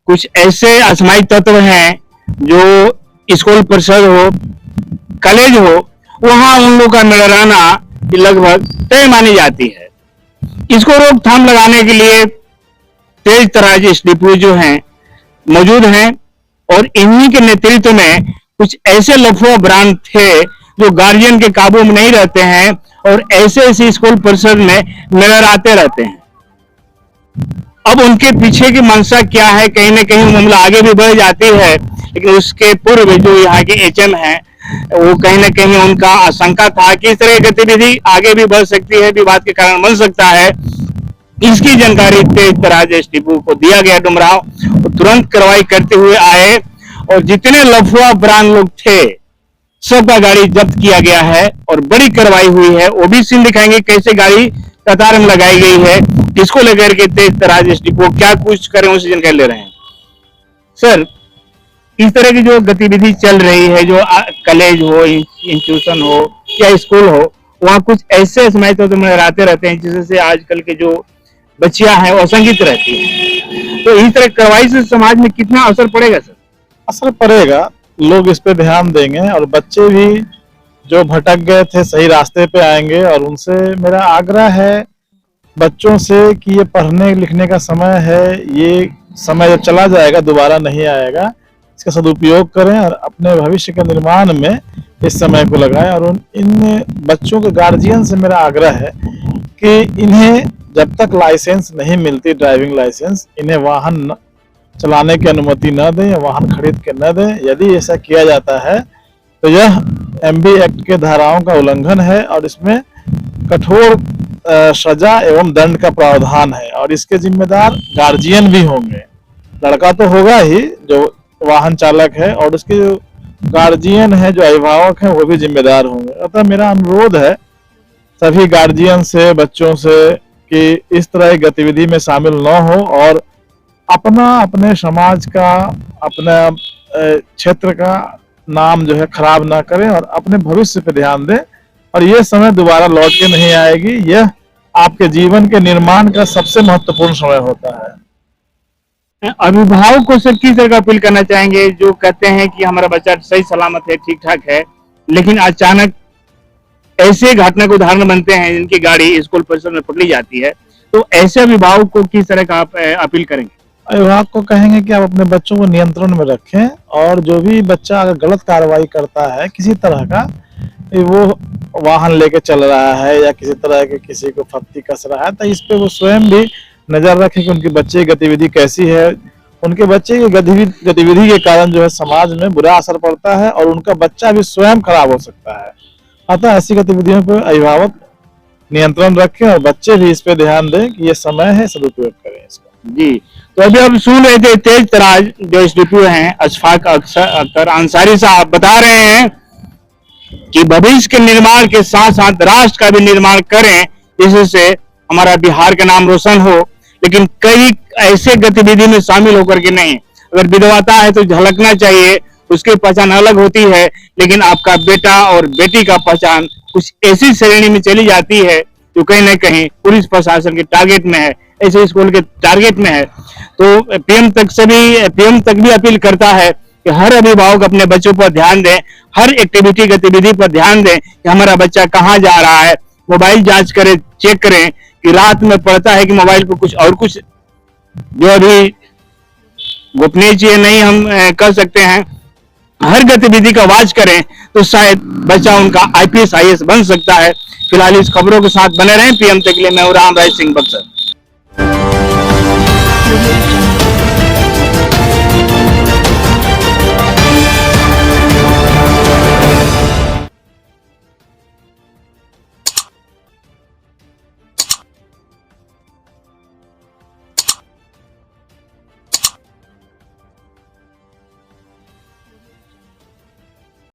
कुछ ऐसे असामाजिक तत्व हैं जो स्कूल परिषद हो, कॉलेज हो, वहां उन लोगों का मिल रहना लगभग तय मानी जाती है। इसको रोकथाम लगाने के लिए तेज तराज एसडीपीओ जो हैं मौजूद हैं और इन्हीं के नेतृत्व में कुछ ऐसे लफुआ ब्रांड थे जो गार्जियन के काबू में नहीं रहते हैं और ऐसे ऐसे स्कूल परिषद में नजर आते रहते हैं। अब उनके पीछे की मंशा क्या है, कहीं ना कहीं मामला आगे भी बढ़ जाती है, लेकिन उसके पूर्व जो यहाँ के एचएम हैं वो कहीं ना कहीं उनका आशंका था कि इस तरह की गतिविधि आगे भी बढ़ सकती है, विवाद के कारण बन सकता है। इसकी जानकारी तेज तराज एसडीपीओ को दिया गया डुमराव, तुरंत कार्रवाई करते हुए आए और जितने लफुआ ब्रांड लोग थे सबका गाड़ी जब्त किया गया है और बड़ी कार्रवाई हुई है। वो भी सीन दिखाएंगे कैसे गाड़ी कतार में लगाई गई है, किसको लेकर के तेज तराज एसडीपीओ क्या कुछ करें उसे जानकारी ले रहे हैं। सर, इस तरह की जो गतिविधि चल रही है, जो कॉलेज हो, इंस्टीट्यूशन हो या स्कूल हो, वहाँ कुछ ऐसे समय तो आते रहते हैं जिससे आजकल के जो बच्चियां हैं वो असंगीत रहती हैं। तो इस तरह कार्रवाई से समाज में कितना असर पड़ेगा सर? असर पड़ेगा, लोग इस पे ध्यान देंगे और बच्चे भी जो भटक गए थे सही रास्ते पे आएंगे। और उनसे मेरा आग्रह है बच्चों से कि ये पढ़ने लिखने का समय है, ये समय जब चला जाएगा दोबारा नहीं आएगा, इसका सदुपयोग करें और अपने भविष्य के निर्माण में इस समय को लगाएं। और इन बच्चों के गार्जियन से मेरा आग्रह है कि इन्हें जब तक लाइसेंस नहीं मिलती, ड्राइविंग लाइसेंस, इन्हें वाहन चलाने की अनुमति न दें या वाहन खरीद के न दें। यदि ऐसा किया जाता है तो यह एमबी एक्ट के धाराओं का उल्लंघन है और इसमें कठोर सजा एवं दंड का प्रावधान है और इसके जिम्मेदार गार्जियन भी होंगे। लड़का तो होगा ही जो वाहन चालक है, और उसके जो गार्जियन है, जो अभिभावक हैं, वो भी जिम्मेदार होंगे। अतः मेरा अनुरोध है सभी गार्जियन से, बच्चों से कि इस तरह की गतिविधि में शामिल न हो और अपने समाज का, अपने क्षेत्र का नाम जो है खराब ना करें और अपने भविष्य पे ध्यान दें। और ये समय दोबारा लौट के नहीं आएगी, यह आपके जीवन के निर्माण का सबसे महत्वपूर्ण समय होता है। अभिभावक को सर किस तरह का अपील करना चाहेंगे जो कहते हैं कि हमारा बच्चा सही सलामत है, ठीक ठाक है, लेकिन अचानक ऐसे घटना के उदाहरण बनते हैं जिनकी गाड़ी स्कूल परिसर में पकड़ी जाती है, तो ऐसे अभिभावक को किस तरह का आप अपील करेंगे? अभिभावक को कहेंगे कि आप अपने बच्चों को नियंत्रण में रखें और जो भी बच्चा अगर गलत कार्रवाई करता है किसी तरह का, वो वाहन लेके चल रहा है या किसी तरह के किसी को फत्ती कस रहा है, तो इस पे वो स्वयं भी नजर रखें कि उनके बच्चे की गतिविधि कैसी है। उनके बच्चे की गतिविधि के कारण जो है समाज में बुरा असर पड़ता है और उनका बच्चा भी स्वयं खराब हो सकता है। अतः ऐसी गतिविधियों पर अभिभावक नियंत्रण रखें और बच्चे भी इस पे ध्यान दें कि ये समय है, सदुपयोग करें इसका। जी, तो अभी आप सुन रहे थे तेज तराज जो एसडीपीओ हैं अशफाक अख्तर अंसारी साहब बता रहे हैं कि भविष्य के निर्माण के साथ साथ राष्ट्र का भी निर्माण करें, जिससे हमारा बिहार का नाम रोशन हो, लेकिन कई ऐसे गतिविधि में शामिल होकर के नहीं। अगर विधवाता है तो झलकना चाहिए, उसकी पहचान अलग होती है, लेकिन आपका बेटा और बेटी का पहचान कुछ ऐसी श्रेणी में चली जाती है जो कहीं ना कहीं पुलिस प्रशासन के टारगेट में है, ऐसे स्कूल के टारगेट में है। तो पीएम तक भी अपील करता है कि हर अभिभावक अपने बच्चों पर ध्यान दें, हर एक्टिविटी गतिविधि पर ध्यान दें कि हमारा बच्चा कहाँ जा रहा है। मोबाइल जांच करें, चेक करें कि रात में पढ़ता है कि मोबाइल पर कुछ और कुछ जो अभी गोपनीय चीजें नहीं हम कर सकते हैं। हर गतिविधि का वाच करें तो शायद बच्चा उनका आईपीएस आईएएस बन सकता है। फिलहाल इस खबरों के साथ बने रहें। पीएम तक के लिए मैं राम राय सिंह बक्सर।